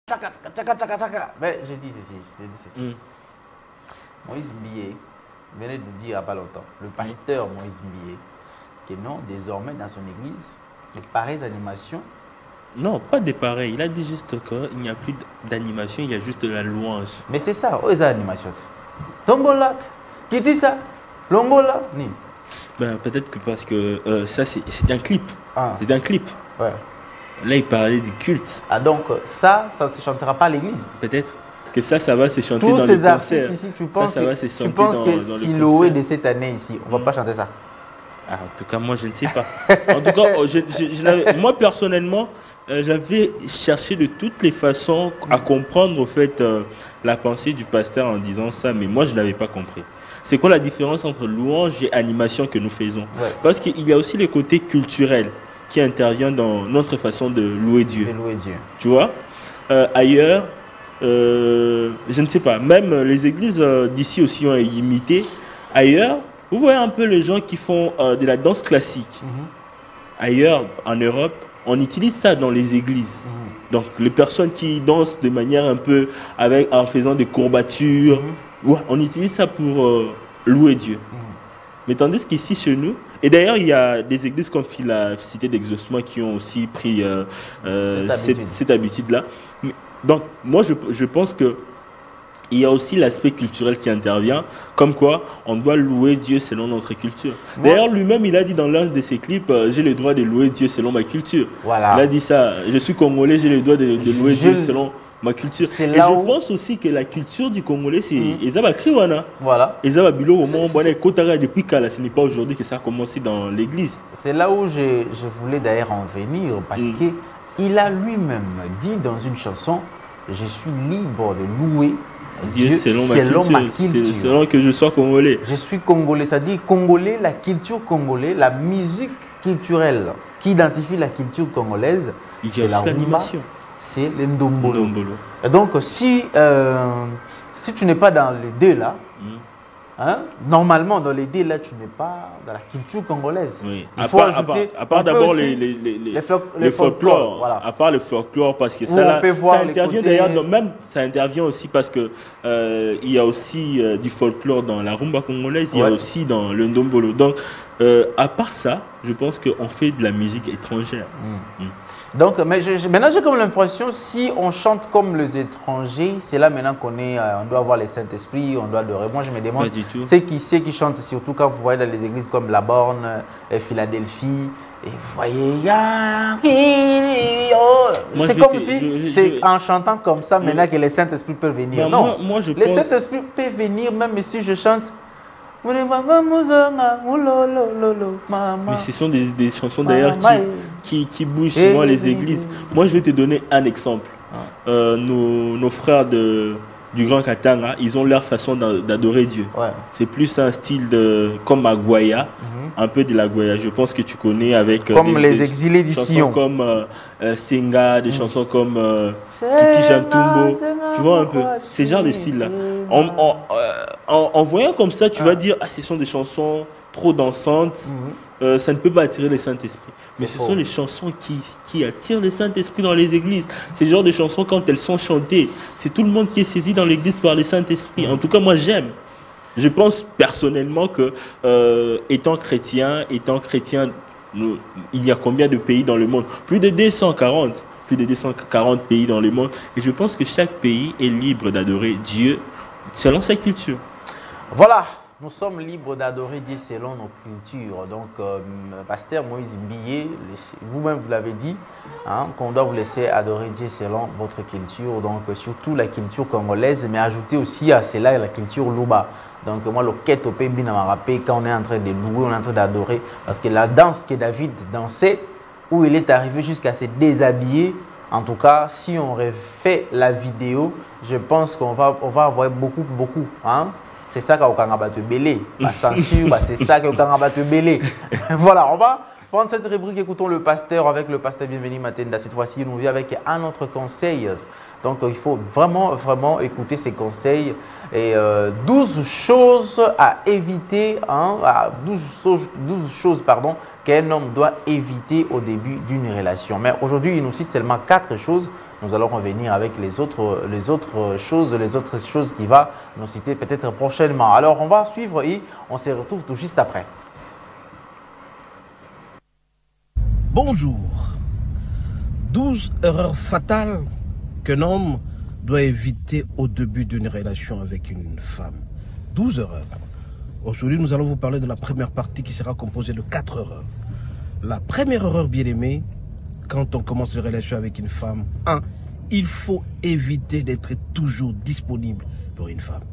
tchaka, tchaka, tchaka, tchaka. Mais je dis ceci. Moïse Mbié venait de nous dire il n'y a pas longtemps, le pasteur Moïse Mbié, que non, désormais dans son église, les pareilles animations. Non, pas des pareils. Il a dit juste qu'il n'y a plus d'animation, il y a juste de la louange. Mais c'est ça, où est l'animation? Tombola, qui dit ça? Longola, ni. Ben, peut-être que parce que ça, c'est un clip. Ah. C'est un clip. Ouais. Là, il parlait du culte. Ah, donc ça ne se chantera pas à l'église. Peut-être que ça va se chanter tous dans ces les concerts. Ici, tu penses ça va se chanter que dans Siloé de cette année ici, on ne va pas chanter ça? Ah, en tout cas, moi, je ne sais pas. En tout cas, moi, personnellement, j'avais cherché de toutes les façons à comprendre, au fait, la pensée du pasteur en disant ça, mais moi, je n'avais pas compris. C'est quoi la différence entre louange et animation que nous faisons? Parce qu'il y a aussi le côté culturel qui intervient dans notre façon de louer Dieu. De louer Dieu. Tu vois, ailleurs, je ne sais pas, même les églises d'ici aussi ont imité. Ailleurs, vous voyez un peu les gens qui font de la danse classique. Ailleurs, en Europe, on utilise ça dans les églises. Donc, les personnes qui dansent de manière un peu en faisant des courbatures, on utilise ça pour louer Dieu. Mais tandis qu'ici, chez nous, et d'ailleurs, il y a des églises comme la Cité d'Exaucement qui ont aussi pris cette habitude-là. Donc, moi, je pense que il y a aussi l'aspect culturel qui intervient, comme quoi on doit louer Dieu selon notre culture. D'ailleurs, lui-même, il a dit dans l'un de ses clips, j'ai le droit de louer Dieu selon ma culture. Voilà. Il a dit ça, je suis congolais, j'ai le droit de louer Dieu selon ma culture. Et je pense aussi que la culture du Congolais, c'est Ezaba Kriwana. Voilà. Ezaba Bilo, au moment où depuis Kala, ce n'est pas aujourd'hui que ça a commencé dans l'église. C'est là où je voulais d'ailleurs en venir, parce qu'il a lui-même dit dans une chanson, je suis libre de louer Dieu selon ma culture. Selon que je sois congolais. Je suis congolais, c'est-à-dire congolais, la culture congolaise, la musique culturelle qui identifie la culture congolaise, c'est la rumba, c'est le ndombolo. Et donc, si tu n'es pas dans les deux là, normalement dans les deux là, tu n'es pas dans la culture congolaise. Oui. À part d'abord les folklore. Voilà. À part le folklore, parce que ça intervient d'ailleurs, même ça intervient aussi parce que il y a aussi du folklore dans la rumba congolaise, il y a aussi dans le ndombolo. Donc, à part ça, je pense qu'on fait de la musique étrangère. Donc, maintenant j'ai comme l'impression, si on chante comme les étrangers, c'est là maintenant qu'on on doit avoir le Saint-Esprit, on doit adorer. Moi je me demande, ceux qui chantent, surtout quand vous voyez dans les églises comme La Borne, Philadelphie, et vous voyez, c'est comme si c'est en chantant comme ça maintenant que le Saint-Esprit peut venir. Non, le Saint-Esprit peut venir même si je chante. Mais ce sont des chansons d'ailleurs qui bougent souvent les églises. Moi, je vais te donner un exemple. Nos frères du Grand Katanga, ils ont leur façon d'adorer Dieu. C'est plus un style comme Aguaya, un peu de la Guaya. Je pense que tu connais avec comme les exilés d'ici. Chansons comme Senga, des chansons comme Tuki Chantumbo. Tu vois un peu ces genres de styles-là. En voyant comme ça, tu vas dire, ah, ce sont des chansons trop dansantes, ça ne peut pas attirer le Saint-Esprit. Mais ce sont les chansons qui attirent le Saint-Esprit dans les églises. C'est le genre de chansons, quand elles sont chantées, c'est tout le monde qui est saisi dans l'église par le Saint-Esprit. En tout cas, moi, j'aime. Je pense personnellement que, étant chrétien, il y a combien de pays dans le monde? Plus de 240 pays dans le monde. Et je pense que chaque pays est libre d'adorer Dieu selon sa culture. Voilà, nous sommes libres d'adorer Dieu selon nos cultures. Donc, pasteur Moïse Mbié, vous-même vous l'avez dit, qu'on doit vous laisser adorer Dieu selon votre culture. Donc, surtout la culture congolaise, mais ajouter aussi à cela la culture Luba. Donc, moi, le quête au pays, quand on est en train de louer, on est en train d'adorer. Parce que la danse que David dansait, où il est arrivé jusqu'à se déshabiller, en tout cas, si on refait la vidéo, je pense qu'on va avoir beaucoup. C'est ça qu'on va te belé. La censure, c'est ça qu'on va te belé. Voilà, on va prendre cette rubrique. Écoutons le pasteur avec le pasteur Bienvenu Matenda. Cette fois-ci, nous vient avec un autre conseil. Donc, il faut vraiment écouter ces conseils. Et 12 choses à éviter, 12 choses, qu'un homme doit éviter au début d'une relation. Mais aujourd'hui, il nous cite seulement 4 choses nous allons revenir avec les autres choses qu'il va nous citer peut-être prochainement. Alors, on va suivre et on se retrouve tout juste après. Bonjour. 12 erreurs fatales qu'un homme doit éviter au début d'une relation avec une femme. 12 erreurs. Aujourd'hui, nous allons vous parler de la première partie qui sera composée de 4 erreurs. La première erreur, bien aimée, quand on commence une relation avec une femme, 1. Il faut éviter d'être toujours disponible pour une femme.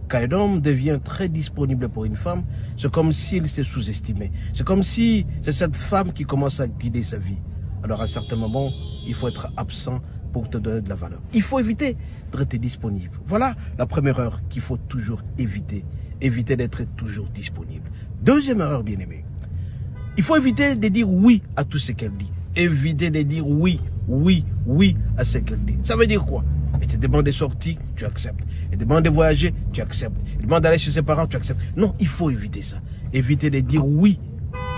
Quand un homme devient très disponible pour une femme, c'est comme s'il s'est sous-estimé. C'est comme si c'est cette femme qui commence à guider sa vie. Alors à un certain moment, il faut être absent pour te donner de la valeur. Il faut éviter d'être disponible. Voilà la première erreur qu'il faut toujours éviter. Éviter d'être toujours disponible. Deuxième erreur, bien aimée. Il faut éviter de dire oui à tout ce qu'elle dit. Éviter de dire oui à ce qu'elle dit. Ça veut dire quoi? Elle te demande des sorties, tu acceptes. Elle te demande de voyager, tu acceptes. Elle te demande d'aller chez ses parents, tu acceptes. Non, il faut éviter ça. Éviter de dire oui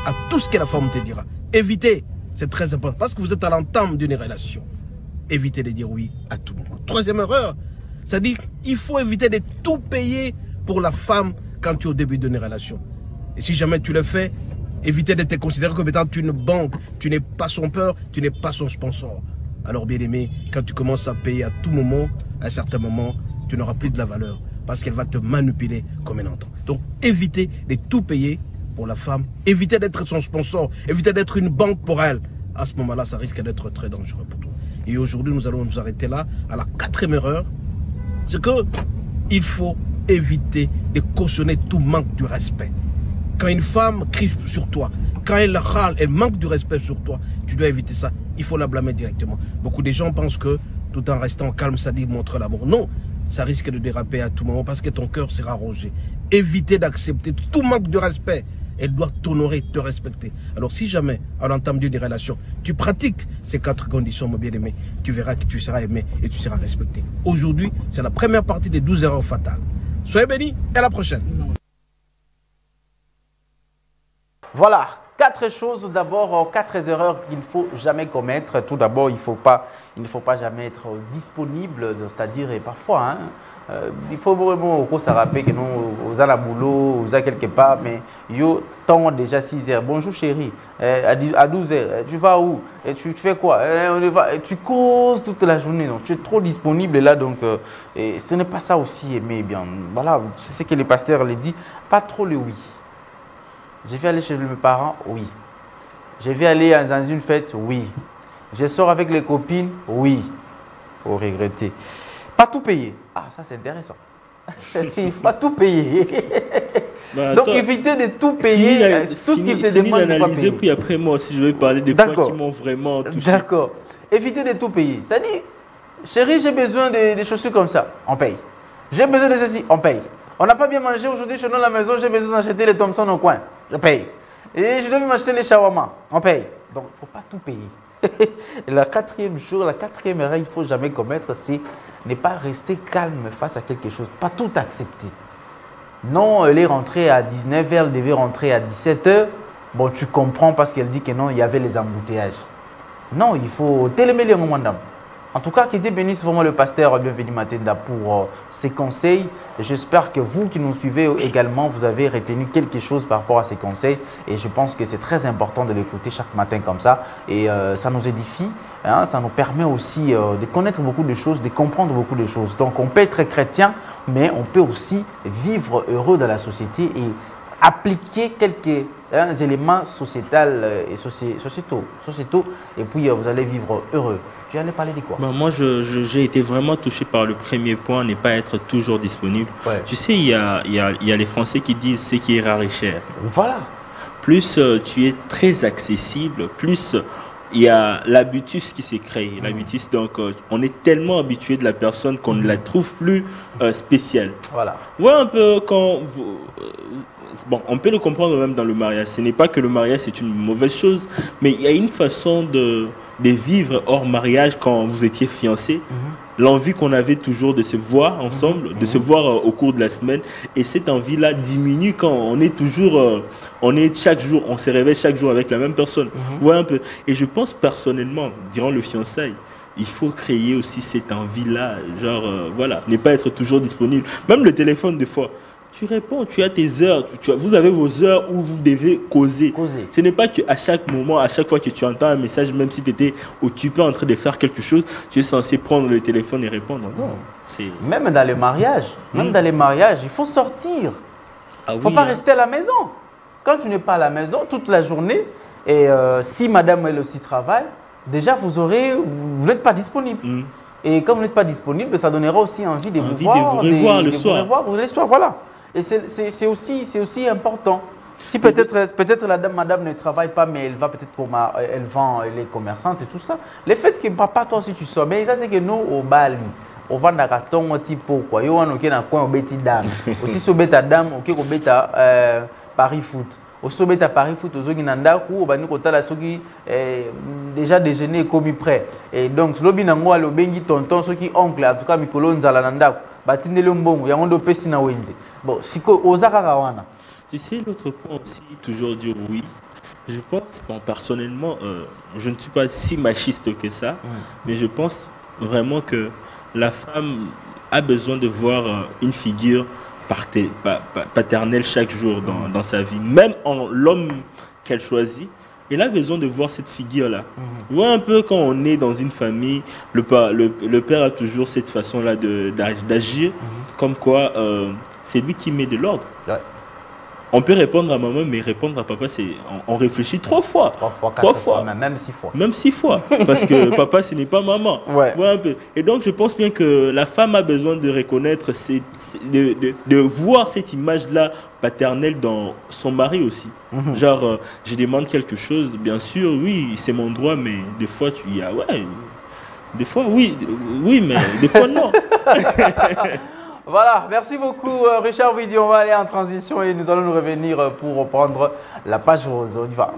à tout ce que la femme te dira. Éviter, c'est très important parce que vous êtes à l'entame d'une relation. Éviter de dire oui à tout moment. Troisième erreur, c'est-à-dire qu'il faut éviter de tout payer pour la femme quand tu es au début d'une relation. Et si jamais tu le fais, éviter de te considérer comme étant une banque. Tu n'es pas son père, tu n'es pas son sponsor. Alors bien aimé, quand tu commences à payer à tout moment, à un certain moment, tu n'auras plus de la valeur parce qu'elle va te manipuler comme un enfant. Donc évitez de tout payer pour la femme, évitez d'être son sponsor, évitez d'être une banque pour elle. À ce moment-là, ça risque d'être très dangereux pour toi. Et aujourd'hui, nous allons nous arrêter là à la quatrième erreur. C'est que il faut éviter de cautionner tout manque de respect. Quand une femme crie sur toi, quand elle râle, elle manque de respect sur toi, tu dois éviter ça. Il faut la blâmer directement. Beaucoup de gens pensent que tout en restant calme, ça dit montrer l'amour. Non, ça risque de déraper à tout moment parce que ton cœur sera rongé. Éviter d'accepter tout manque de respect. Elle doit t'honorer, te respecter. Alors si jamais, à l'entame d'une relation, tu pratiques ces 4 conditions, mon bien-aimé, tu verras que tu seras aimé et tu seras respecté. Aujourd'hui, c'est la première partie des 12 erreurs fatales. Soyez bénis et à la prochaine. Voilà, 4 choses. D'abord, 4 erreurs qu'il ne faut jamais commettre. Tout d'abord, il ne faut pas jamais être disponible, c'est-à-dire, et parfois, il faut vraiment se rappeler que nous, aux à boulot, aux à quelque part, mais yo, temps déjà 6 heures. Bonjour chérie, à 12 heures, tu vas où? Et tu fais quoi? Tu causes toute la journée, donc tu es trop disponible là, donc et ce n'est pas ça aussi aimer bien. Voilà, c'est ce que le pasteur le dit, pas trop le oui. Je vais aller chez mes parents, oui. Je vais aller dans une fête, oui. Je sors avec les copines, oui. Il faut regretter. Pas tout payer. Ah, ça c'est intéressant. Il ne faut pas tout payer. Bah, donc attends, éviter de tout payer, tout ce qu'il te demande de pas payer. Puis après moi aussi je vais parler des points qui m'ont vraiment touché. D'accord. Éviter de tout payer. C'est-à-dire, chérie, j'ai besoin de chaussures comme ça, on paye. J'ai besoin de ceci, on paye. On n'a pas bien mangé aujourd'hui chez nous à la maison, j'ai besoin d'acheter les Thompson au coin, je paye. Et je dois m'acheter les shawarma, on paye. Donc, il ne faut pas tout payer. Et la quatrième erreur qu'il ne faut jamais commettre, c'est ne pas rester calme face à quelque chose, pas tout accepter. Non, elle est rentrée à 19h, elle devait rentrer à 17h. Bon, tu comprends parce qu'elle dit que non, il y avait les embouteillages. Non, il faut télémer les moments d'âme. En tout cas, que Dieu bénisse vraiment le pasteur Bienvenu Matenda pour ses conseils. J'espère que vous qui nous suivez également, vous avez retenu quelque chose par rapport à ces conseils. Et je pense que c'est très important de l'écouter chaque matin comme ça. Et ça nous édifie, hein, ça nous permet aussi de connaître beaucoup de choses, de comprendre beaucoup de choses. Donc, on peut être chrétien, mais on peut aussi vivre heureux dans la société et appliquer quelques éléments et sociétaux. Et puis, vous allez vivre heureux. Tu allais parler de quoi? Moi, j'ai été vraiment touché par le premier point, ne pas être toujours disponible. Ouais. Tu sais, il y a les Français qui disent ce qui est rare est cher. Voilà. Plus tu es très accessible, plus il y a l'habitus qui s'est créé. L'habitus, donc, on est tellement habitué de la personne qu'on ne la trouve plus spéciale. Voilà. Voilà un peu quand vous... bon, on peut le comprendre même dans le mariage. Ce n'est pas que le mariage c'est une mauvaise chose, mais il y a une façon de vivre hors mariage quand vous étiez fiancés. L'envie qu'on avait toujours de se voir ensemble, de se voir au cours de la semaine. Et cette envie-là diminue quand on est toujours, chaque jour, on se réveille chaque jour avec la même personne. Voilà un peu. Et je pense personnellement, durant le fiançailles, il faut créer aussi cette envie-là. Genre, voilà, ne pas être toujours disponible. Même le téléphone, des fois, tu réponds, tu as tes heures, vous avez vos heures où vous devez causer. Ce n'est pas qu'à chaque moment, à chaque fois que tu entends un message, même si tu étais occupé en train de faire quelque chose, tu es censé prendre le téléphone et répondre. Non, même dans les mariages, il faut sortir. Il ne faut pas rester à la maison. Quand tu n'es pas à la maison toute la journée, et si madame elle aussi travaille, déjà vous n'êtes pas disponible. Et comme vous n'êtes pas disponible, ça donnera aussi envie de vous voir, de vous revoir le soir. Voilà. Et c'est aussi important. Si peut-être madame ne travaille pas, mais elle va peut-être elle vend, elle est commerçante et tout ça. Le fait que papa, toi aussi tu sors, mais ça c'est que nous au Bali, on va dans un ton type quoi. Yo on ok dans coin au beti dame. Aussi sur beta dame, ok au beta Paris Foot. Aussi au beta Paris Foot, aux autres nanda ou bani kota la soki déjà déjeuner commis prêt. Et donc lobi nango alo bengi tonton soki oncle en tout cas mikolo nzala nanda. Batindele mbongo yango ndo pesi na wenze. Bon, siko ozaka kawana. Tu sais, l'autre point aussi, toujours dire oui. Je pense, personnellement, je ne suis pas si machiste que ça, mais je pense vraiment que la femme a besoin de voir une figure paternelle chaque jour dans sa vie. Même en l'homme qu'elle choisit, elle a besoin de voir cette figure-là. Tu vois un peu quand on est dans une famille, le père a toujours cette façon-là d'agir, comme quoi c'est lui qui met de l'ordre. Ouais. On peut répondre à maman, mais répondre à papa, on réfléchit 3 fois. 3 fois, même 6 fois. Même 6 fois, parce que papa, ce n'est pas maman. Ouais. Un peu. Et donc, je pense bien que la femme a besoin de reconnaître, de voir cette image-là paternelle dans son mari aussi. Genre, je demande quelque chose, bien sûr, oui, c'est mon droit, mais des fois, tu y as, ouais, des fois, oui, mais des fois, non. Voilà, merci beaucoup Richard Vidi. On va aller en transition et nous allons nous revenir pour reprendre la page rose. On y va.